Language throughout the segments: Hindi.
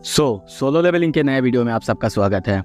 सोलो लेवलिंग के नए वीडियो में आप सबका स्वागत है।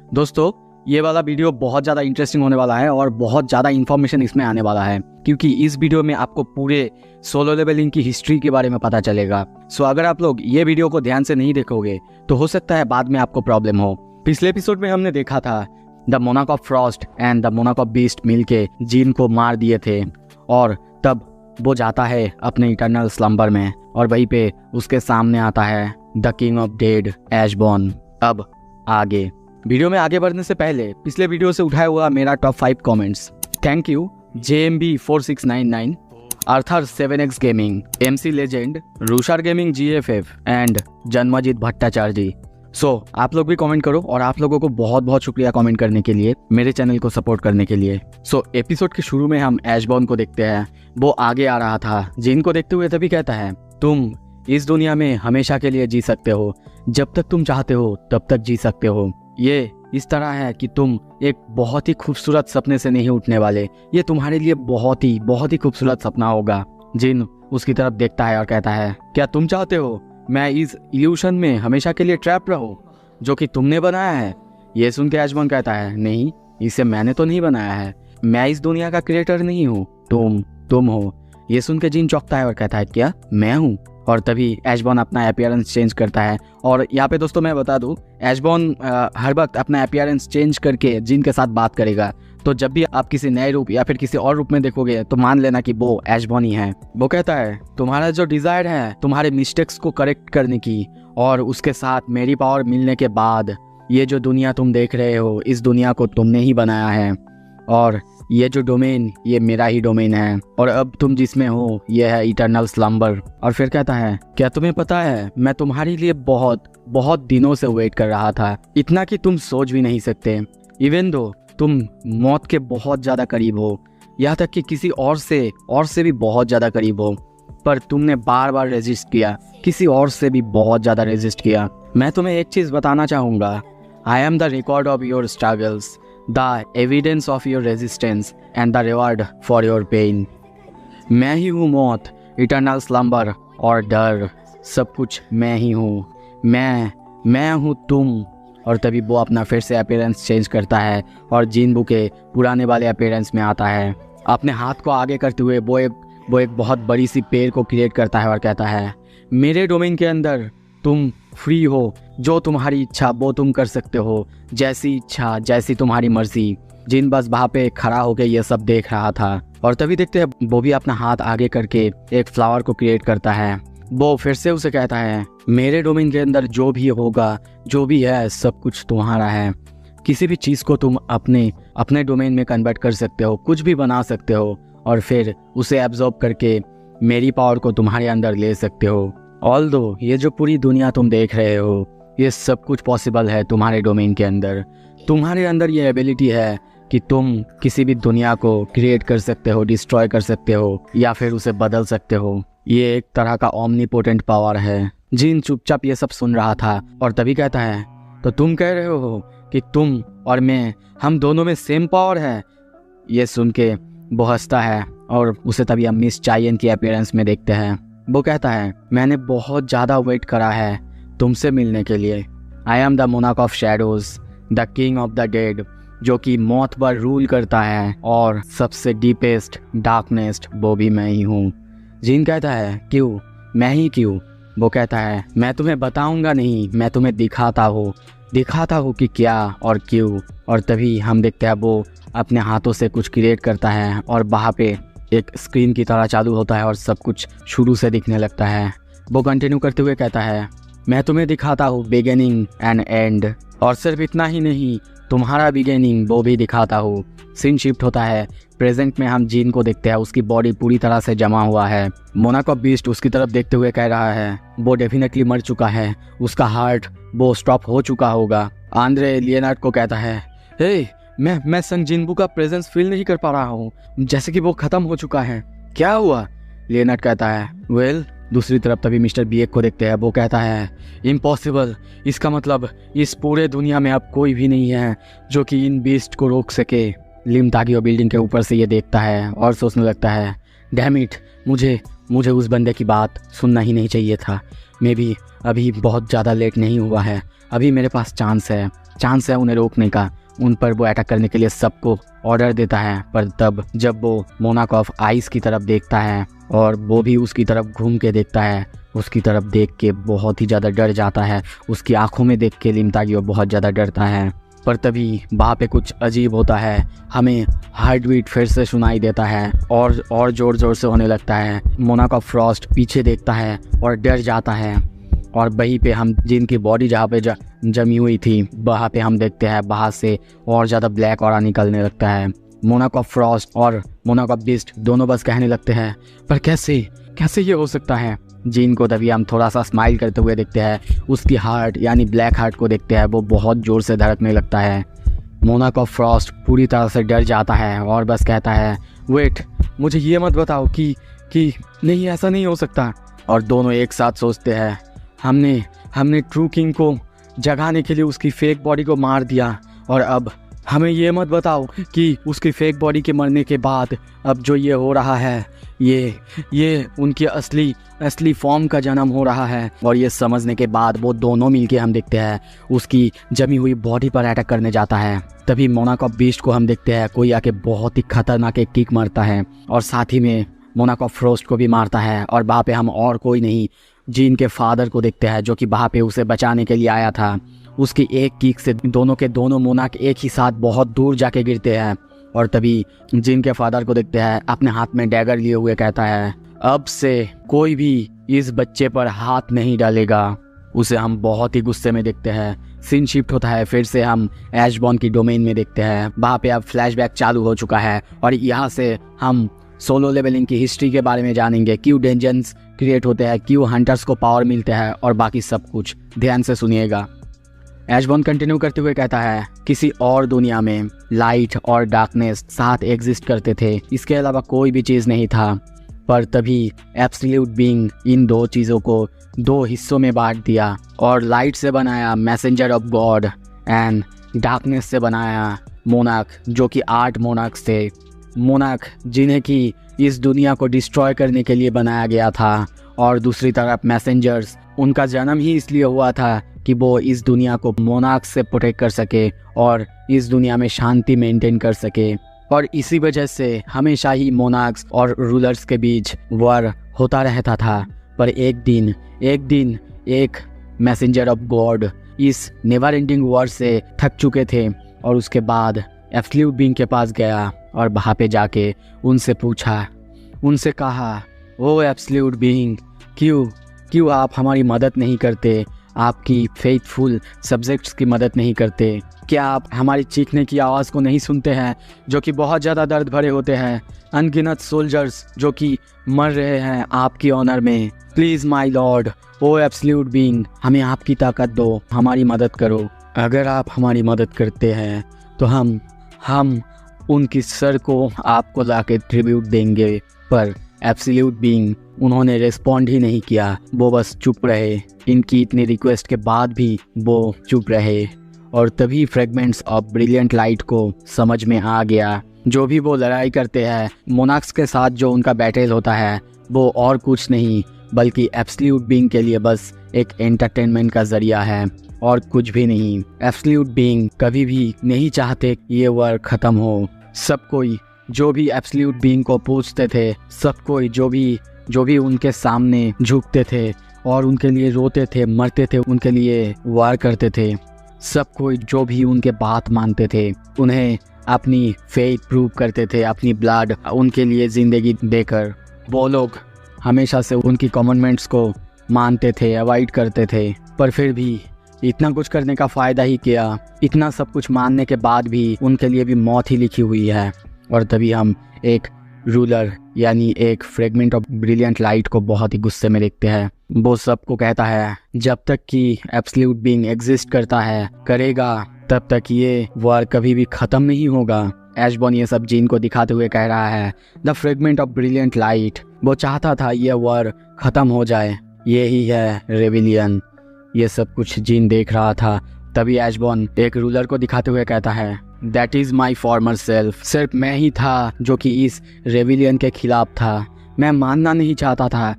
दोस्तों, ये वाला वीडियो बहुत ज़्यादा इंटरेस्टिंग होने वाला है और बहुत ज़्यादा इन्फॉर्मेशन इसमें आने वाला है, क्योंकि इस वीडियो में आपको पूरे सोलो लेवलिंग की हिस्ट्री के बारे में पता चलेगा। अगर आप लोग ये वीडियो को ध्यान से नहीं देखोगे तो हो सकता है बाद में आपको प्रॉब्लम हो। पिछले एपिसोड में हमने देखा था द मोनाक ऑफ फ्रॉस्ट एंड द मोनाक ऑफ बीस्ट मिलके जीन को मार दिए थे और तब वो जाता है अपने इटर्नल स्लम्बर में और वहीं पे उसके सामने आता है द किंग ऑफ डेड एशबॉर्न। अब आगे वीडियो में आगे बढ़ने से पहले पिछले वीडियो से उठाया हुआ मेरा top 5 comments. Thank you JMB 4699, Arthur 7X gaming, MC legend, रूशार gaming GFF and Janmajit Bhattacharya ji. आप लोग भी कमेंट करो और आप लोगों को बहुत बहुत शुक्रिया कमेंट करने के लिए, मेरे चैनल को सपोर्ट करने के लिए। एपिसोड के शुरू में हम एशबॉर्न को देखते हैं। वो आगे आ रहा था, जिन को देखते हुए तभी कहता है, तुम इस दुनिया में हमेशा के लिए जी सकते हो, जब तक तुम चाहते हो तब तक जी सकते हो। ये इस तरह है कि तुम एक बहुत ही खूबसूरत सपने से नहीं उठने वाले, ये तुम्हारे लिए बहुत ही खूबसूरत सपना होगा। जिन उसकी तरफ देखता है और कहता है, क्या तुम चाहते हो मैं इस इल्यूशन में हमेशा के लिए ट्रैप रहूं जो कि तुमने बनाया है? ये सुन के एशबॉर्न कहता है, नहीं, इसे मैंने तो नहीं बनाया है, मैं इस दुनिया का क्रिएटर नहीं हूँ, तुम हो। ये सुन के जिन चौंकता है और कहता है, क्या मैं हूँ? और तभी एशबॉर्न अपना अपीयरेंस चेंज करता है। और यहाँ पे दोस्तों मैं बता दूँ, एशबॉर्न हर वक्त अपना अपीयरेंस चेंज करके जिन के साथ बात करेगा, तो जब भी आप किसी नए रूप या फिर किसी और रूप में देखोगे तो मान लेना कि वो एशबॉर्न ही है। वो कहता है, तुम्हारा जो डिजायर है तुम्हारे मिस्टेक्स को करेक्ट करने की, और उसके साथ मेरी पावर मिलने के बाद ये जो दुनिया तुम देख रहे हो, इस दुनिया को तुमने ही बनाया है, और ये जो डोमेन ये मेरा ही डोमेन है, और अब तुम जिसमें हो ये है इटर्नल स्लम्बर। और फिर कहता है, क्या तुम्हें पता है मैं तुम्हारे लिए बहुत दिनों से वेट कर रहा था, इतना कि तुम सोच भी नहीं सकते। इवन दो तुम मौत के बहुत ज़्यादा करीब हो, यहाँ तक कि किसी और से भी बहुत ज़्यादा करीब हो, पर तुमने बार बार रेजिस्ट किया, किसी और से भी बहुत ज़्यादा रेजिस्ट किया। मैं तुम्हें एक चीज़ बताना चाहूँगा, I am the record of your struggles, the evidence of your resistance and the reward for your pain. मैं ही हूँ मौत, इटर्नल स्लम्बर और डर, सब कुछ मैं ही हूँ। मैं हूँ तुम। और तभी वो अपना फिर से अपीयरेंस चेंज करता है और जिनबू के पुराने वाले अपीयरेंस में आता है। अपने हाथ को आगे करते हुए वो एक बहुत बड़ी सी पेड़ को क्रिएट करता है और कहता है, मेरे डोमेन के अंदर तुम फ्री हो, जो तुम्हारी इच्छा वो तुम कर सकते हो, जैसी इच्छा जैसी तुम्हारी मर्जी। जिन बस वहाँ पे खड़ा होकर ये सब देख रहा था। और तभी देखते हैं वो भी अपना हाथ आगे करके एक फ्लावर को क्रिएट करता है। वो फिर से उसे कहता है, मेरे डोमेन के अंदर जो भी होगा, जो भी है, सब कुछ तुम्हारा है। किसी भी चीज़ को तुम अपने डोमेन में कन्वर्ट कर सकते हो, कुछ भी बना सकते हो, और फिर उसे एब्जॉर्ब करके मेरी पावर को तुम्हारे अंदर ले सकते हो। ऑल्दो ये जो पूरी दुनिया तुम देख रहे हो, ये सब कुछ पॉसिबल है तुम्हारे डोमेन के अंदर। तुम्हारे अंदर ये एबिलिटी है कि तुम किसी भी दुनिया को क्रिएट कर सकते हो, डिस्ट्रॉय कर सकते हो, या फिर उसे बदल सकते हो। ये एक तरह का ओमनीपोटेंट पावर है। जिन चुपचाप ये सब सुन रहा था और तभी कहता है, तो तुम कह रहे हो कि तुम और मैं, हम दोनों में सेम पावर है? ये सुन के वो हंसता है और उसे तभी हम मिस चायन की अपीयरेंस में देखते हैं। वो कहता है, मैंने बहुत ज़्यादा वेट करा है तुमसे मिलने के लिए। आई एम द मोनाक of shadows, the king of the dead, जो कि मौत पर रूल करता है, और सबसे डीपेस्ट डार्कनेस्ट वो भी मैं ही हूँ। जिन कहता है, क्यों, मैं ही क्यों? वो कहता है, मैं तुम्हें बताऊंगा नहीं, मैं तुम्हें दिखाता हूँ कि क्या और क्यों। और तभी हम देखते हैं वो अपने हाथों से कुछ क्रिएट करता है और वहाँ पे एक स्क्रीन की तरह चालू होता है और सब कुछ शुरू से दिखने लगता है। वो कंटिन्यू करते हुए कहता है, मैं तुम्हें दिखाता हूँ बिगिनिंग एंड एंड, और सिर्फ इतना ही नहीं, तुम्हारा बिगिनिंग वो भी दिखाता हूँ। सीन शिफ्ट होता है, प्रेजेंट में हम जीन को देखते हैं, उसकी बॉडी पूरी तरह से जमा हुआ है। मोनाक ऑफ बीस्ट उसकी तरफ देखते हुए कह रहा है, वो डेफिनेटली मर चुका है, उसका हार्ट वो स्टॉप हो चुका होगा। आंद्रे लियोनार्ड को कहता है, हे, मैं संग जिनबू का प्रेजेंस फील नहीं कर पा रहा हूँ, जैसे कि वो खत्म हो चुका है। क्या हुआ? लियोनार्ड कहता है, वेल। दूसरी तरफ तभी मिस्टर बीएक को देखते हैं। वो कहता है, इम्पॉसिबल, इसका मतलब इस पूरे दुनिया में अब कोई भी नहीं है जो कि इन बीस्ट को रोक सके। लिम तागियो बिल्डिंग के ऊपर से ये देखता है और सोचने लगता है, डैम इट, मुझे मुझे उस बंदे की बात सुनना ही नहीं चाहिए था। मे भी अभी बहुत ज़्यादा लेट नहीं हुआ है, अभी मेरे पास चांस है उन्हें रोकने का। उन पर वो अटैक करने के लिए सबको ऑर्डर देता है। पर तब जब वो मोनाकॉफ आइस की तरफ देखता है और वो भी उसकी तरफ घूम के देखता है, उसकी तरफ देख के बहुत ही ज़्यादा डर जाता है। उसकी आंखों में देख के लिमतागियो बहुत ज़्यादा डरता है। पर तभी वहाँ पे कुछ अजीब होता है। हमें हार्ट बीट फिर से सुनाई देता है और ज़ोर ज़ोर से होने लगता है। मोनाकॉफ फ्रॉस्ट पीछे देखता है और डर जाता है। और वहीं पे हम जिनकी बॉडी जहाँ पे जमी हुई थी वहाँ पे हम देखते हैं बाहर से और ज़्यादा ब्लैक ऑरा निकलने लगता है। मोनाकॉफ फ्रॉस्ट और मोनाकॉफ बीस्ट दोनों बस कहने लगते हैं, पर कैसे ये हो सकता है। जिन को तभी हम थोड़ा सा स्माइल करते हुए देखते हैं। उसकी हार्ट यानी ब्लैक हार्ट को देखते हैं, वो बहुत ज़ोर से धड़कने लगता है। मोनाकॉफ फ्रॉस्ट पूरी तरह से डर जाता है और बस कहता है, वेट, मुझे ये मत बताओ कि नहीं, ऐसा नहीं हो सकता। और दोनों एक साथ सोचते हैं, हमने ट्रू किंग को जगाने के लिए उसकी फेक बॉडी को मार दिया, और अब हमें ये मत बताओ कि उसकी फेक बॉडी के मरने के बाद अब जो ये हो रहा है, ये उनकी असली फॉर्म का जन्म हो रहा है। और ये समझने के बाद वो दोनों मिलके हम देखते हैं उसकी जमी हुई बॉडी पर अटैक करने जाता है। तभी मोनाकॉफ बीस्ट को हम देखते हैं कोई आके बहुत ही खतरनाक एक किक मारता है और साथ ही में मोनाकॉफ फ्रॉस्ट को भी मारता है। और वहाँ पे हम और कोई नहीं, जीन के फादर को देखते हैं जो कि वहाँ पे उसे बचाने के लिए आया था। उसकी एक किक से दोनों के दोनों मोनाक एक ही साथ बहुत दूर जाके गिरते हैं। और तभी जिन के फादर को देखते हैं अपने हाथ में डैगर लिए हुए कहता है, अब से कोई भी इस बच्चे पर हाथ नहीं डालेगा। उसे हम बहुत ही गुस्से में देखते हैं। सीन शिफ्ट होता है, फिर से हम एशबॉर्न की डोमेन में देखते हैं। वहाँ पे अब फ्लैशबैक चालू हो चुका है और यहाँ से हम सोलो लेवलिंग की हिस्ट्री के बारे में जानेंगे, क्यों डेंजन्स क्रिएट होते हैं, क्यों हंटर्स को पावर मिलते हैं और बाकी सब कुछ। ध्यान से सुनिएगा। एशबॉर्न कंटिन्यू करते हुए कहता है, किसी और दुनिया में लाइट और डार्कनेस साथ एग्जिस्ट करते थे, इसके अलावा कोई भी चीज़ नहीं था। पर तभी एब्सोल्यूट बीइंग इन दो चीज़ों को दो हिस्सों में बांट दिया और लाइट से बनाया messenger of God and darkness से बनाया मोनाक, जो कि 8 मोनाक्स थे। मोनाक जिन्हें कि इस दुनिया को डिस्ट्रॉय करने के लिए बनाया गया था, और दूसरी तरफ मैसेंजर्स, उनका जन्म ही इसलिए हुआ था कि वो इस दुनिया को मोनाक से प्रोटेक्ट कर सके और इस दुनिया में शांति मेंटेन कर सके। और इसी वजह से हमेशा ही मोनाक्स और रूलर्स के बीच वॉर होता रहता था। पर एक दिन एक मैसेंजर ऑफ गॉड इस नेवर एंडिंग वॉर से थक चुके थे और उसके बाद एब्सोल्यूट बीइंग के पास गया और वहाँ पे जाके उनसे कहा, ओ एब्सोल्यूट बीइंग, क्यों आप हमारी मदद नहीं करते, आपकी फेथफुल सब्जेक्ट्स की मदद नहीं करते? क्या आप हमारी चीखने की आवाज़ को नहीं सुनते हैं जो कि बहुत ज़्यादा दर्द भरे होते हैं? अनगिनत सोल्जर्स जो कि मर रहे हैं आपकी ऑनर में। Please my lord, O absolute being, हमें आपकी ताकत दो, हमारी मदद करो। अगर आप हमारी मदद करते हैं तो हम उनकी सर को आपको लाके ट्रिब्यूट देंगे। पर एब्सोल्यूट बीइंग, उन्होंने रिस्पॉन्ड ही नहीं किया, वो बस चुप रहे। इनकी इतनी रिक्वेस्ट के बाद भी वो चुप रहे। और तभी फ्रेगमेंट्स ऑफ ब्रिलियंट लाइट को समझ में आ गया, जो भी वो लड़ाई करते हैं मोनाक्स के साथ, जो उनका बैटल होता है वो और कुछ नहीं बल्कि एब्सोल्यूट बीइंग के लिए बस एक एंटरटेनमेंट का जरिया है और कुछ भी नहीं। एब्सोल्यूट बीइंग कभी भी नहीं चाहते ये वॉर खत्म हो। सब कोई जो भी एब्सोल्यूट बीइंग को पूछते थे, सब कोई जो भी उनके सामने झुकते थे और उनके लिए रोते थे, मरते थे, उनके लिए वार करते थे, सब कोई जो भी उनके बात मानते थे, उन्हें अपनी फेथ प्रूव करते थे, अपनी ब्लड उनके लिए ज़िंदगी देकर। वो लोग हमेशा से उनकी कमेंटमेंट्स को मानते थे, अवॉइड करते थे। पर फिर भी इतना कुछ करने का फ़ायदा ही क्या? इतना सब कुछ मानने के बाद भी उनके लिए भी मौत ही लिखी हुई है। और तभी हम एक रूलर यानी एक फ्रेगमेंट ऑफ ब्रिलियंट लाइट को बहुत ही गुस्से में देखते हैं। वो सबको कहता है, जब तक कि एब्सोल्यूट बीइंग एग्जिस्ट करेगा तब तक ये वॉर कभी भी ख़त्म नहीं होगा। एशबॉर्न ये सब जीन को दिखाते हुए कह रहा है, the fragment of brilliant light, वो चाहता था ये वॉर ख़त्म हो जाए, ये ही है रेविलियन। ये सब कुछ जीन देख रहा था। तभी एशबॉर्न एक रूलर को दिखाते हुए कहता है, that is my farmer self, सिर्फ मैं ही था जो कि इस रेविलियन के खिलाफ था। मैं मानना नहीं चाहता था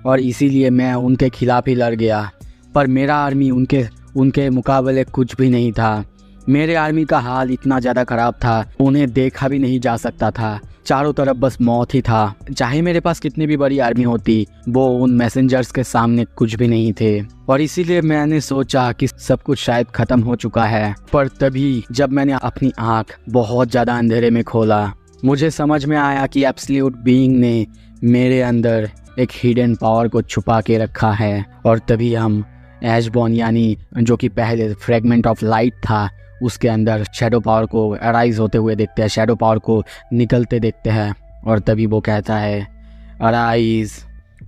और इसीलिए मैं उनके खिलाफ ही लड़ गया। पर मेरा आर्मी उनके मुकाबले कुछ भी नहीं था। मेरे आर्मी का हाल इतना ज़्यादा ख़राब था, उन्हें देखा भी नहीं जा सकता था। चारों तरफ बस मौत ही था। चाहे मेरे पास कितनी भी बड़ी आर्मी होती, वो उन मैसेंजर्स के सामने कुछ भी नहीं थे। और इसीलिए मैंने सोचा कि सब कुछ शायद ख़त्म हो चुका है। पर तभी जब मैंने अपनी आँख बहुत ज़्यादा अंधेरे में खोला, मुझे समझ में आया कि एब्सोल्यूट बीइंग ने मेरे अंदर एक हिडन पावर को छुपा के रखा है। और तभी हम एशबॉर्न यानी जो कि पहले फ्रेगमेंट ऑफ लाइट था, उसके अंदर शैडो पावर को अराइज होते हुए देखते हैं, शैडो पावर को निकलते देखते हैं। और तभी वो कहता है अराइज,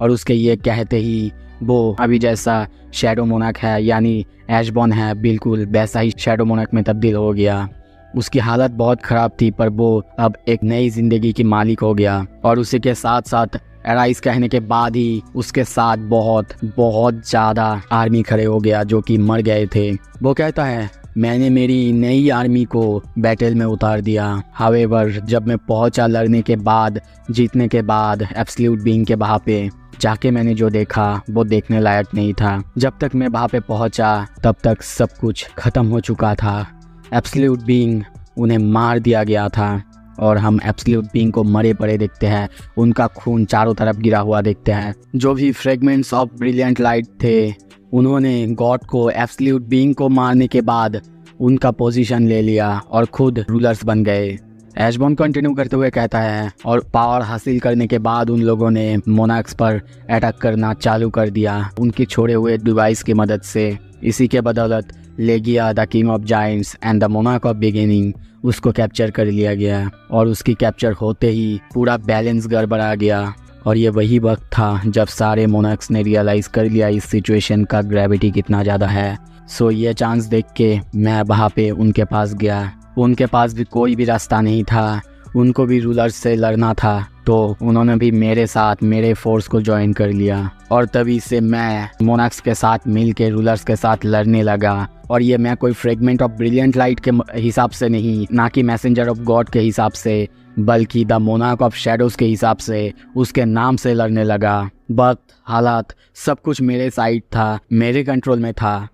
और उसके ये कहते ही वो अभी जैसा शैडो मोनार्क है यानी एशबॉर्न है, बिल्कुल वैसा ही शैडो मोनार्क में तब्दील हो गया। उसकी हालत बहुत ख़राब थी, पर वो अब एक नई ज़िंदगी की मालिक हो गया। और उसी के साथ साथ अराइज कहने के बाद ही उसके साथ बहुत बहुत ज़्यादा आर्मी खड़े हो गया जो कि मर गए थे। वो कहता है मैंने मेरी नई आर्मी को बैटल में उतार दिया। हावेवर जब मैं पहुंचा लड़ने के बाद, जीतने के बाद एब्सोल्यूट बीइंग के वहाँ पे जाके मैंने जो देखा वो देखने लायक नहीं था। जब तक मैं वहाँ पे पहुंचा तब तक सब कुछ ख़त्म हो चुका था। एब्सोल्यूट बीइंग उन्हें मार दिया गया था और हम एब्सोल्यूट बीइंग को मरे पड़े देखते हैं। उनका खून चारों तरफ गिरा हुआ देखते हैं। जो भी फ्रेगमेंट्स ऑफ ब्रिलियंट लाइट थे, उन्होंने गॉड को एब्सोल्यूट बीइंग को मारने के बाद उनका पोजीशन ले लिया और खुद रूलर्स बन गए। एशबॉर्न कंटिन्यू करते हुए कहता है और पावर हासिल करने के बाद उन लोगों ने मोनार्क्स पर अटैक करना चालू कर दिया उनके छोड़े हुए डिवाइस की मदद से। इसी के बदौलत Legia the king of giants and the monarch of beginning उसको कैप्चर कर लिया गया। और उसकी कैप्चर होते ही पूरा बैलेंस गड़बड़ा गया। और ये वही वक्त था जब सारे मोनार्क्स ने रियलाइज़ कर लिया इस सिचुएशन का ग्रेविटी कितना ज़्यादा है। सो ये चांस देख के मैं वहाँ पे उनके पास गया। उनके पास भी कोई भी रास्ता नहीं था, उनको भी रूलर्स से लड़ना था, तो उन्होंने भी मेरे साथ मेरे फोर्स को ज्वाइन कर लिया। और तभी से मैं मोनार्क्स के साथ मिल के रूलर्स के साथ लड़ने लगा। और ये मैं कोई फ्रेगमेंट ऑफ ब्रिलियंट लाइट के हिसाब से नहीं, ना कि मैसेंजर ऑफ गॉड के हिसाब से, बल्कि द मोनार्क ऑफ शैडोज़ के हिसाब से, उसके नाम से लड़ने लगा। वक्त, हालात, सब कुछ मेरे साइड था, मेरे कंट्रोल में था।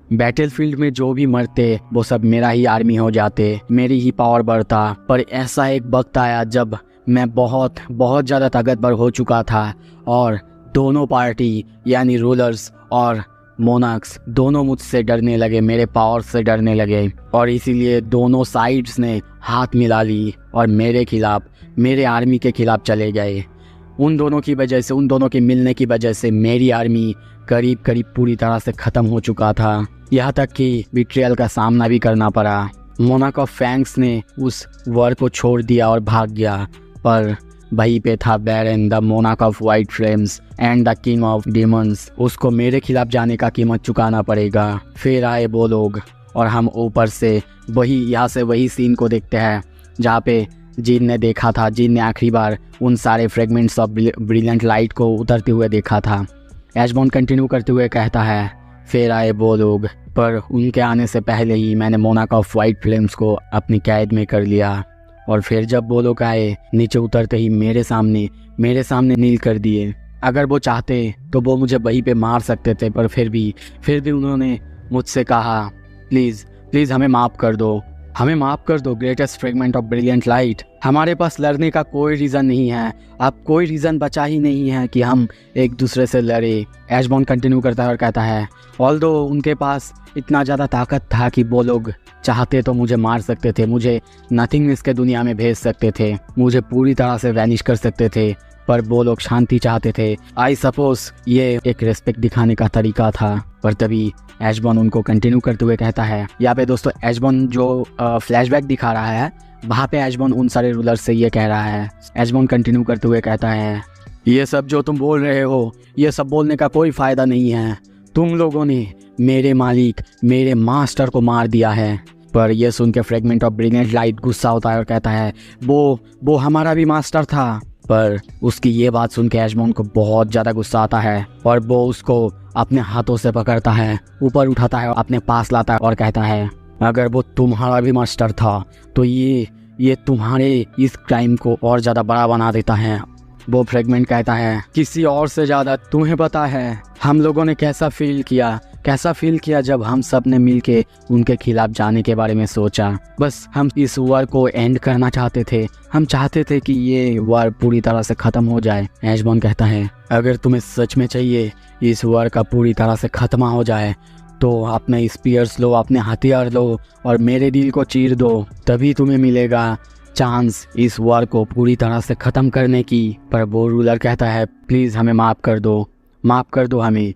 बैटलफील्ड में जो भी मरते वो सब मेरा ही आर्मी हो जाते, मेरी ही पावर बढ़ता। पर ऐसा एक वक्त आया जब मैं बहुत बहुत ज़्यादा ताकतवर हो चुका था और दोनों पार्टी यानी रूलर्स और मोनार्क्स दोनों मुझसे डरने लगे, मेरे पावर से डरने लगे। और इसीलिए दोनों साइड्स ने हाथ मिला ली और मेरे खिलाफ, मेरे आर्मी के खिलाफ चले गए। उन दोनों की वजह से, उन दोनों के मिलने की वजह से मेरी आर्मी करीब करीब पूरी तरह से ख़त्म हो चुका था। यहाँ तक कि बिट्रियल का सामना भी करना पड़ा। मोनार्क ऑफ फैंग्स ने उस वॉर को छोड़ दिया और भाग गया। पर वहीं पे था Baran the monarch of white flames and the king of demons. उसको मेरे खिलाफ जाने का कीमत चुकाना पड़ेगा। फिर आए वो लोग और हम ऊपर से यहाँ से वही सीन को देखते हैं जहाँ पे जिन ने देखा था, जिन ने आखिरी बार उन सारे फ्रेगमेंट्स ऑफ ब्रिलियंट लाइट को उतरते हुए देखा था। एशबॉर्न कंटिन्यू करते हुए कहता है फिर आए वो लोग, पर उनके आने से पहले ही मैंने मोनार्क ऑफ वाइट फ्लेम्स को अपनी कैद में कर लिया। और फिर जब वो लोग आए, नीचे उतरते ही मेरे सामने नील कर दिए। अगर वो चाहते तो वो मुझे वहीं पे मार सकते थे, पर फिर भी उन्होंने मुझसे कहा प्लीज़ हमें माफ़ कर दो, हमें माफ़ कर दो greatest fragment of brilliant light. हमारे पास लड़ने का कोई रीज़न नहीं है, अब कोई रीज़न बचा ही नहीं है कि हम एक दूसरे से लड़े। एशबॉर्न कंटिन्यू करता है और कहता है ऑल्दो उनके पास इतना ज़्यादा ताकत था कि वो लोग चाहते तो मुझे मार सकते थे, मुझे नथिंगनेस के दुनिया में भेज सकते थे, मुझे पूरी तरह से वैनिश कर सकते थे, पर वो लोग शांति चाहते थे। आई सपोज ये एक रिस्पेक्ट दिखाने का तरीका था। पर तभी एशबॉर्न उनको कंटिन्यू करते हुए कहता है, यहाँ पे दोस्तों एशबॉर्न जो फ्लैशबैक दिखा रहा है, वहाँ पे एशबॉर्न उन सारे रूलर्स से ये कह रहा है। एशबॉर्न कंटिन्यू करते हुए कहता है ये सब जो तुम बोल रहे हो, ये सब बोलने का कोई फ़ायदा नहीं है। तुम लोगों ने मेरे मालिक, मेरे मास्टर को मार दिया है। पर यह सुन के फ्रेगमेंट ऑफ ब्रिलियंट लाइट गुस्सा होता है और कहता है वो हमारा भी मास्टर था। पर उसकी ये बात सुन के एशबॉर्न को बहुत ज़्यादा गुस्सा आता है और वो उसको अपने हाथों से पकड़ता है, ऊपर उठाता है, अपने पास लाता है और कहता है अगर वो तुम्हारा भी मास्टर था तो ये तुम्हारे इस क्राइम को और ज़्यादा बड़ा बना देता है। वो फ्रेगमेंट कहता है, किसी और से ज़्यादा तुम्हें पता है हम लोगों ने कैसा फील किया जब हम सब ने मिलके उनके खिलाफ जाने के बारे में सोचा। बस हम इस वॉर को एंड करना चाहते थे। हम चाहते थे कि ये वॉर पूरी तरह से ख़त्म हो जाए। ऐश बॉर्न कहता है, अगर तुम्हें सच में चाहिए इस वॉर का पूरी तरह से ख़त्म हो जाए तो अपने स्पीयर्स लो, अपने हथियार लो और मेरे दिल को चीर दो, तभी तुम्हें मिलेगा चांस इस वॉर को पूरी तरह से ख़त्म करने की। पर वो रूलर कहता है, प्लीज़ हमें माफ़ कर दो हमें।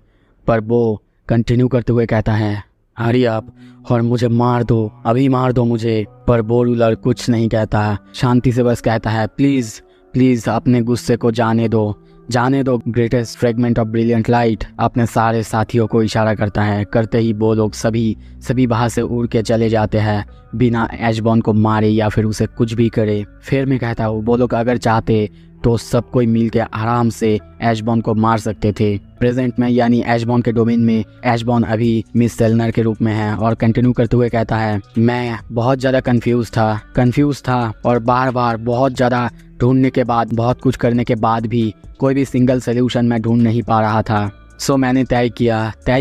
पर वो कंटिन्यू करते हुए कहता है, हरी आप और मुझे मार दो, अभी मार दो मुझे। पर वो रूलर कुछ नहीं कहता, शांति से बस कहता है, प्लीज़ अपने गुस्से को जाने दो। Greatest fragment of brilliant light अपने सारे साथियों को इशारा करता है। करते ही वो लोग सभी वहाँ से उड़ के चले जाते हैं बिना ऐश बॉर्न को मारे या फिर उसे कुछ भी करे। फिर मैं कहता हूँ, वो लोग अगर चाहते तो सब कोई मिल के आराम से ऐश बॉर्न को मार सकते थे। प्रेजेंट में यानी ऐश बॉर्न के डोमेन में ऐश बॉर्न अभी मिस सेलनर के रूप में है। और कंटिन्यू करते हुए कहता है, मैं बहुत ज़्यादा कंफ्यूज था और बार बहुत ज़्यादा ढूंढने के बाद, बहुत कुछ करने के बाद भी कोई भी सिंगल सोल्यूशन मैं ढूंढ नहीं पा रहा था। सो मैंने तय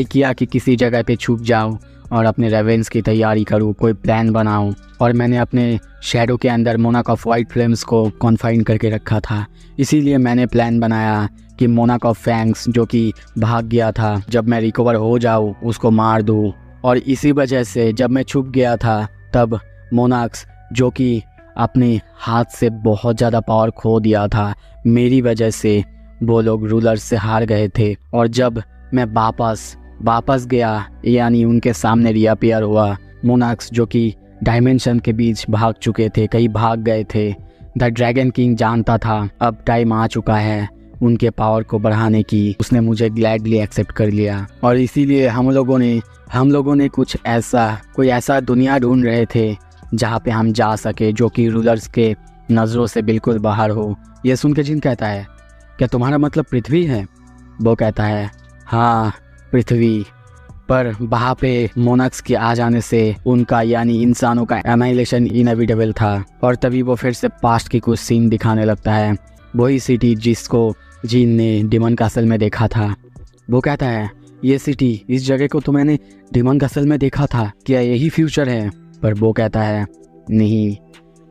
किया कि किसी जगह पे छुप जाऊं और अपने रेवेंस की तैयारी करूं, कोई प्लान बनाऊं। और मैंने अपने शैडो के अंदर मोनाक ऑफ वाइट फ्लेम्स को कॉन्फाइन करके रखा था। इसीलिए मैंने प्लान बनाया कि मोनाक ऑफ फैंग्स जो कि भाग गया था, जब मैं रिकवर हो जाऊं उसको मार दूं। और इसी वजह से जब मैं छुप गया था तब मोनाक्स जो कि अपने हाथ से बहुत ज़्यादा पावर खो दिया था, मेरी वजह से वो लोग रूलर्स से हार गए थे। और जब मैं वापस गया यानी उनके सामने रीअपीयर हुआ, मोनाक्स जो कि डायमेंशन के बीच भाग चुके थे, कहीं भाग गए थे। द ड्रैगन किंग जानता था अब टाइम आ चुका है उनके पावर को बढ़ाने की। उसने मुझे ग्लैडली एक्सेप्ट कर लिया और इसीलिए हम लोगों ने कोई ऐसा दुनिया ढूंढ रहे थे जहाँ पे हम जा सके, जो कि रूलर्स के नज़रों से बिल्कुल बाहर हो। यह सुन के जिन कहता है, क्या तुम्हारा मतलब पृथ्वी है? वो कहता है, हाँ पृथ्वी। पर वहाँ पे मोनाक्स के आ जाने से उनका यानी इंसानों का एनाइलेशन इनएविटेबल था। और तभी वो फिर से पास्ट की कुछ सीन दिखाने लगता है, वही सिटी जिसको जीन ने डिमन कासल में देखा था। वो कहता है, ये सिटी, इस जगह को तो मैंने डिमन कासल में देखा था, क्या यही फ्यूचर है? पर वो कहता है, नहीं,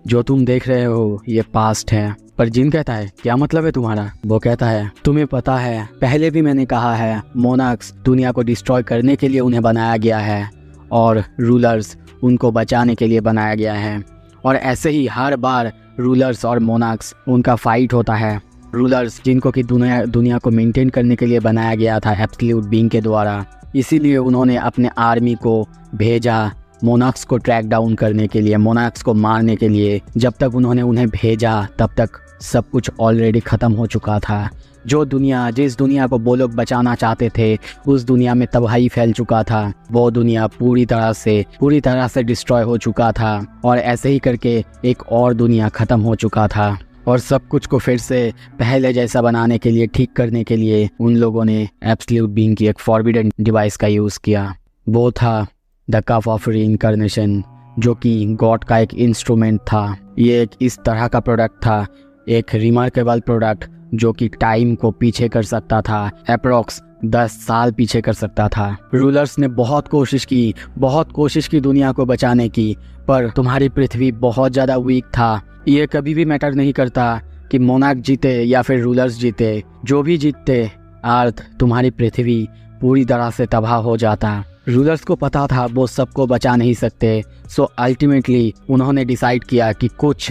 जो तुम देख रहे हो ये पास्ट है। पर जिन कहता है, क्या मतलब है तुम्हारा? वो कहता है, तुम्हें पता है पहले भी मैंने कहा है, मोनाक्स दुनिया को डिस्ट्रॉय करने के लिए उन्हें बनाया गया है और रूलर्स उनको बचाने के लिए बनाया गया है। और ऐसे ही हर बार रूलर्स और मोनाक्स उनका फाइट होता है। रूलर्स जिनको कि दुनिया को मेंटेन करने के लिए बनाया गया था एब्सोल्यूट बीइंग के द्वारा, इसीलिए उन्होंने अपने आर्मी को भेजा मोनाक्स को ट्रैक डाउन करने के लिए, मोनाक्स को मारने के लिए। जब तक उन्होंने उन्हें भेजा तब तक सब कुछ ऑलरेडी ख़त्म हो चुका था। जिस दुनिया को वो लोग बचाना चाहते थे उस दुनिया में तबाही फैल चुका था। वो दुनिया पूरी तरह से डिस्ट्रॉय हो चुका था और ऐसे ही करके एक और दुनिया ख़त्म हो चुका था। और सब कुछ को फिर से पहले जैसा बनाने के लिए, ठीक करने के लिए उन लोगों ने एब्सोल्यूट बीइंग की एक फॉरबिडन डिवाइस का यूज़ किया। वो था द कप ऑफ रीइंकार्नेशन, जो कि गॉड का एक इंस्ट्रूमेंट था। ये एक इस तरह का प्रोडक्ट था, एक रिमार्केबल प्रोडक्ट जो कि टाइम को पीछे कर सकता था, अप्रॉक्स 10 साल पीछे कर सकता था। रूलर्स ने बहुत कोशिश की दुनिया को बचाने की, पर तुम्हारी पृथ्वी बहुत ज़्यादा वीक था। ये कभी भी मैटर नहीं करता कि मोनार्क जीते या फिर रूलर्स जीते, जो भी जीतते अर्थ, तुम्हारी पृथ्वी पूरी तरह से तबाह हो जाता। रूलर्स को पता था वो सबको बचा नहीं सकते। सो अल्टीमेटली उन्होंने डिसाइड किया कि कुछ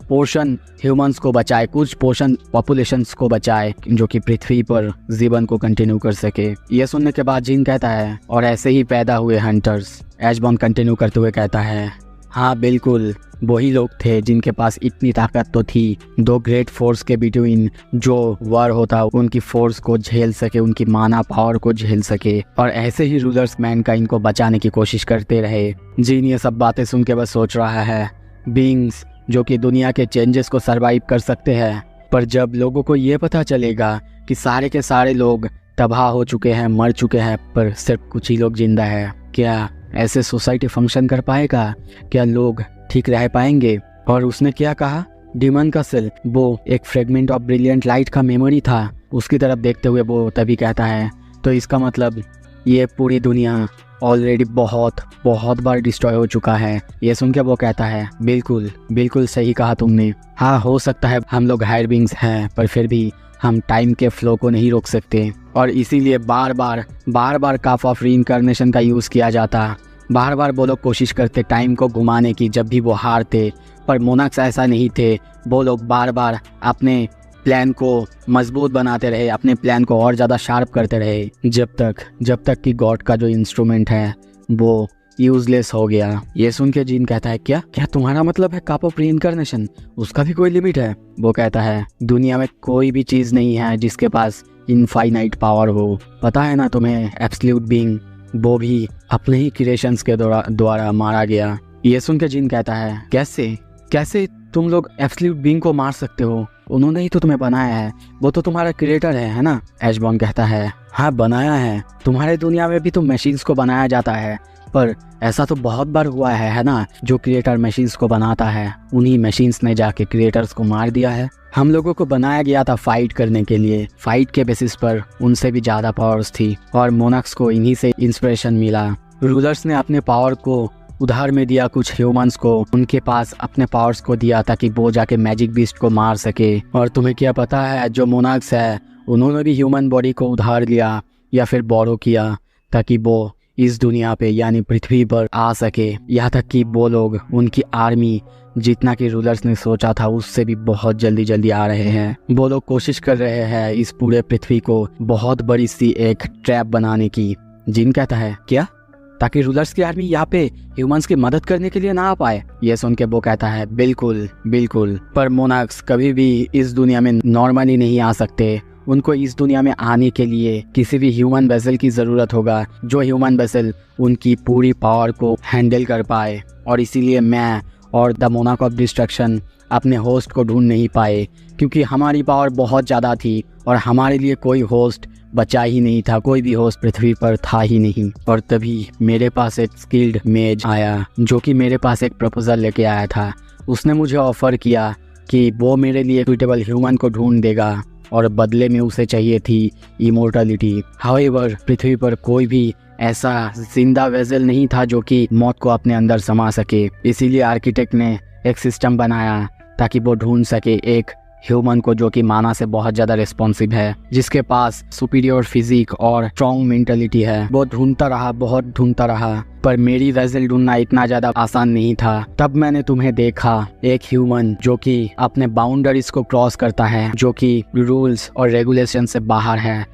पोर्शन ह्यूमंस को बचाए, कुछ पोर्शन पॉपुलेशंस को बचाए, जो कि पृथ्वी पर जीवन को कंटिन्यू कर सके। ये सुनने के बाद जिन कहता है, और ऐसे ही पैदा हुए हंटर्स। ऐश बॉर्न कंटिन्यू करते हुए कहता है, हाँ बिल्कुल, वही लोग थे जिनके पास इतनी ताकत तो थी, दो ग्रेट फोर्स के बिटवीन जो वार होता उनकी फोर्स को झेल सके, उनकी माना पावर को झेल सके। और ऐसे ही रूलर्स मैनकाइंड को बचाने की कोशिश करते रहे। जिन ये सब बातें सुन के बस सोच रहा है, बीइंग्स जो कि दुनिया के चेंजेस को सरवाइव कर सकते हैं, पर जब लोगों को ये पता चलेगा कि सारे के सारे लोग तबाह हो चुके हैं, मर चुके हैं, पर सिर्फ कुछ ही लोग जिंदा है, क्या ऐसे सोसाइटी फंक्शन कर पाएगा? क्या लोग ठीक रह पाएंगे? और उसने क्या कहा, डीमन का सेल वो एक फ्रेगमेंट ऑफ ब्रिलियंट लाइट का मेमोरी था। उसकी तरफ देखते हुए वो तभी कहता है, तो इसका मतलब ये पूरी दुनिया ऑलरेडी बहुत बहुत बार डिस्ट्रॉय हो चुका है। ये सुन के वो कहता है, बिल्कुल बिल्कुल सही कहा तुमने। हाँ, हो सकता है हम लोग हायर बीइंग्स हैं, पर फिर भी हम टाइम के फ्लो को नहीं रोक सकते और इसीलिए बार बार काफ ऑफ रीइंकार्नेशन का यूज़ किया जाता। बार बार वो लोग कोशिश करते टाइम को घुमाने की जब भी वो हारते, पर मोनाक्स ऐसा नहीं थे। वो लोग बार बार अपने प्लान को मजबूत बनाते रहे, अपने प्लान को और ज़्यादा शार्प करते रहे जब तक कि गॉड का जो इंस्ट्रूमेंट है वो यूजलेस हो गया। ये सुन के जीन कहता है, क्या तुम्हारा मतलब है काप ऑफ रीइंकार्नेशन, उसका भी कोई लिमिट है? वो कहता है, दुनिया में कोई भी चीज़ नहीं है जिसके पास इनफाइनाइट पावर हो। पता है ना तुम्हें, एब्सोल्यूट बीइंग वो भी अपने ही क्रिएशंस के द्वारा मारा गया। ये सुन के जीन कहता है, कैसे तुम लोग एब्सोल्यूट बीइंग को मार सकते हो? उन्होंने ही तो तुम्हें बनाया है, वो तो तुम्हारा क्रिएटर है ना? एशबॉर्न कहता है, हाँ बनाया है। तुम्हारे दुनिया में भी तो मशीन्स को बनाया जाता है, पर ऐसा तो बहुत बार हुआ है ना? जो क्रिएटर मशीन्स को बनाता है, उन्हीं मशीन्स ने जाके क्रिएटर्स को मार दिया है। हम लोगों को बनाया गया था फाइट करने के लिए, फाइट के बेसिस पर उनसे भी ज़्यादा पावर्स थी और मोनाक्स को इन्हीं से इंस्पिरेशन मिला। रूलर्स ने अपने पावर को उधार में दिया कुछ ह्यूमंस को, उनके पास अपने पावर्स को दिया ताकि वो जाके मैजिक बीस्ट को मार सके। और तुम्हें क्या पता है, जो मोनाक्स है उन्होंने भी ह्यूमन बॉडी को उधार लिया या फिर बोरो किया ताकि वो इस दुनिया पे यानी पृथ्वी पर आ सके। यहाँ तक कि वो लोग, उनकी आर्मी जितना कि रूलर्स ने सोचा था उससे भी बहुत जल्दी आ रहे हैं। वो लोग कोशिश कर रहे हैं इस पूरे पृथ्वी को बहुत बड़ी सी एक ट्रैप बनाने की। जिन कहता है, क्या? ताकि रूलर्स की आर्मी यहाँ पे ह्यूमंस की मदद करने के लिए ना आ पाए? ये सुन के वो कहता है, बिल्कुल। पर मोनाक्स कभी भी इस दुनिया में नॉर्मली नहीं आ सकते। उनको इस दुनिया में आने के लिए किसी भी ह्यूमन वेसल की ज़रूरत होगा, जो ह्यूमन वेसल उनकी पूरी पावर को हैंडल कर पाए। और इसीलिए मैं और द मोनाक ऑफ डिस्ट्रक्शन अपने होस्ट को ढूंढ नहीं पाए, क्योंकि हमारी पावर बहुत ज़्यादा थी और हमारे लिए कोई होस्ट बचा ही नहीं था, कोई भी होस्ट पृथ्वी पर था ही नहीं। और तभी मेरे पास एक स्किल्ड मेज आया जो कि मेरे पास एक प्रपोजल लेके आया था। उसने मुझे ऑफर किया कि वो मेरे लिए सुइटेबल ह्यूमन को ढूंढ देगा और बदले में उसे चाहिए थी इमोर्टलिटी। हाउएवर पृथ्वी पर कोई भी ऐसा जिंदा वेजल नहीं था जो कि मौत को अपने अंदर समा सके। इसीलिए आर्किटेक्ट ने एक सिस्टम बनाया ताकि वो ढूंढ सके एक ह्यूमन को जो कि माना से बहुत ज़्यादा रिस्पॉन्सिव है, जिसके पास सुपीरियर फिजिक और स्ट्रॉन्ग मेंटलिटी है। वो बहुत ढूंढता रहा, पर मेरी वेजल ढूंढना इतना ज़्यादा आसान नहीं था। तब मैंने तुम्हें देखा, एक ह्यूमन जो कि अपने बाउंड्रीज को क्रॉस करता है, जो कि रूल्स और रेगुलेशन से बाहर है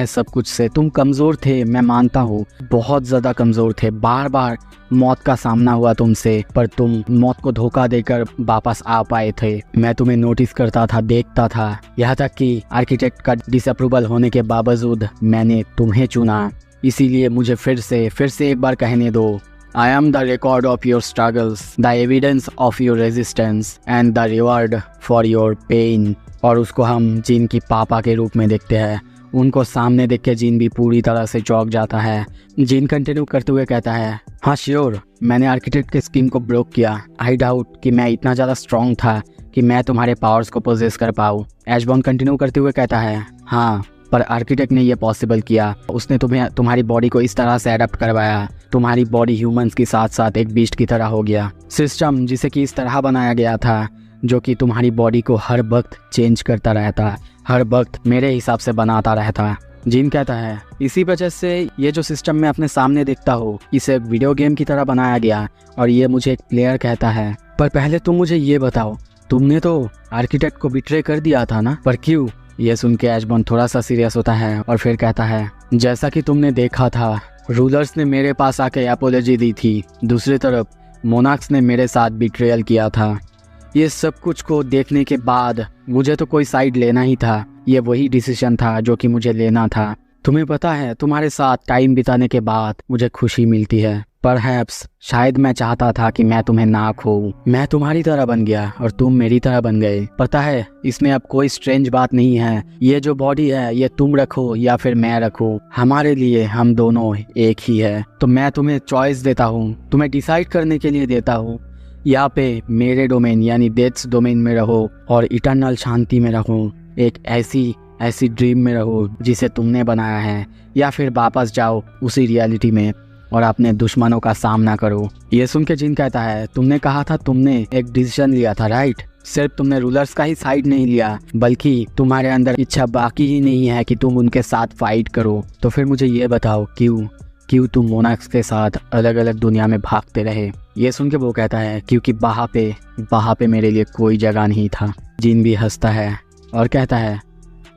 सब कुछ से। तुम कमज़ोर थे, मैं मानता हूँ, बहुत ज़्यादा कमज़ोर थे। बार बार मौत का सामना हुआ तुमसे, पर तुम मौत को धोखा देकर वापस आ पाए थे। मैं तुम्हें नोटिस करता था, देखता था, यहाँ तक कि आर्किटेक्ट का डिसअप्रूवल होने के बावजूद मैंने तुम्हें चुना। इसीलिए मुझे फिर से एक बार कहने दो, I am the record of your struggles, the evidence of your resistance and the reward for your pain। और उसको हम जिन की पापा के रूप में देखते हैं। उनको सामने देख के जिन भी पूरी तरह से चौंक जाता है। जिन कंटिन्यू करते हुए कहता है, हाँ श्योर, मैंने आर्किटेक्ट के स्कीम को ब्रोक किया। आई डाउट कि मैं इतना ज़्यादा स्ट्रॉन्ग था कि मैं तुम्हारे पावर्स को पोजेस कर पाऊँ। एशबॉर्न कंटिन्यू करते हुए कहता है, हाँ, पर आर्किटेक्ट ने यह पॉसिबल किया। उसने तुम्हारी बॉडी को इस तरह से अडेप्ट करवाया, तुम्हारी बॉडी ह्यूमंस के साथ साथ एक बीस्ट की तरह हो गया। सिस्टम जिसे कि इस तरह बनाया गया था जो कि तुम्हारी बॉडी को हर वक्त चेंज करता रहता, हर वक्त मेरे हिसाब से बनाता रहता। जिन कहता है, इसी वजह से ये जो सिस्टम मैं अपने सामने देखता हूँ, इसे एक वीडियो गेम की तरह बनाया गया और ये मुझे एक प्लेयर कहता है। पर पहले तुम मुझे ये बताओ, तुमने तो आर्किटेक्ट को बिट्रे कर दिया था ना, पर क्यों? ये सुन के एशबॉर्न थोड़ा सा सीरियस होता है और फिर कहता है, जैसा कि तुमने देखा था, रूलर्स ने मेरे पास आके एपोलॉजी दी थी, दूसरी तरफ मोनाक्स ने मेरे साथ बिट्रेयल किया था। ये सब कुछ को देखने के बाद मुझे तो कोई साइड लेना ही था। ये वही डिसीजन था जो कि मुझे लेना था। तुम्हें पता है, तुम्हारे साथ टाइम बिताने के बाद मुझे खुशी मिलती है। परहैप्स शायद मैं चाहता था कि मैं तुम्हें ना खोऊं। मैं तुम्हारी तरह बन गया और तुम मेरी तरह बन गए। पता है, इसमें अब कोई स्ट्रेंज बात नहीं है। ये जो बॉडी है, ये तुम रखो या फिर मैं रखूं, हमारे लिए हम दोनों एक ही है। तो मैं तुम्हें चॉइस देता हूँ, तुम्हें डिसाइड करने के लिए देता हूँ। यहाँ पे मेरे डोमेन यानी डेथ्स डोमेन में रहो और इटर्नल शांति में रहो, एक ऐसी ड्रीम में रहो जिसे तुमने बनाया है, या फिर वापस जाओ उसी रियलिटी में और अपने दुश्मनों का सामना करो। ये सुन के जिन कहता है, तुमने कहा था तुमने एक डिसीजन लिया था राइट? सिर्फ तुमने रूलर्स का ही साइड नहीं लिया, बल्कि तुम्हारे अंदर इच्छा बाकी ही नहीं है कि तुम उनके साथ फाइट करो। तो फिर मुझे ये बताओ क्यों तुम मोनाक्स के साथ अलग अलग दुनिया में भागते रहे? ये सुन के वो कहता है, क्योंकि वहाँ पे मेरे लिए कोई जगह नहीं था। जिन भी हंसता है और कहता है,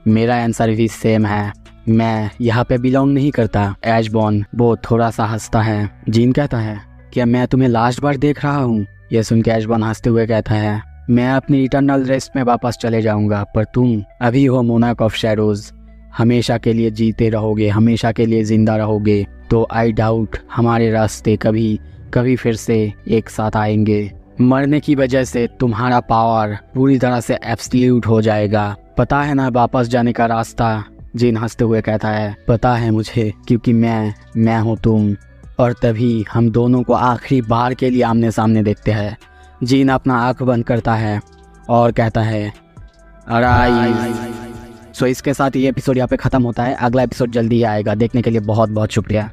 मेरा आंसर भी सेम है, मैं यहाँ पे बिलोंग नहीं करता। एशबॉर्न वो थोड़ा सा हंसता है। जिन कहता है, क्या मैं तुम्हें लास्ट बार देख रहा हूँ? ये सुन के एशबॉर्न हंसते हुए कहता है, मैं अपनी इटर्नल रेस्ट में वापस चले जाऊंगा, पर तुम अभी हो मोनार्क ऑफ शैडोज, हमेशा के लिए जीते रहोगे, हमेशा के लिए जिंदा रहोगे। तो आई डाउट हमारे रास्ते कभी फिर से एक साथ आएंगे। मरने की वजह से तुम्हारा पावर पूरी तरह से एब्सोल्यूट हो जाएगा। पता है ना वापस जाने का रास्ता? जिन हंसते हुए कहता है, पता है मुझे, क्योंकि मैं हूँ तुम। और तभी हम दोनों को आखिरी बार के लिए आमने सामने देखते हैं। जिन अपना आंख बंद करता है और कहता है, अराइज। सो इसके साथ ये एपिसोड यहाँ पे ख़त्म होता है। अगला एपिसोड जल्दी ही आएगा। देखने के लिए बहुत बहुत शुक्रिया।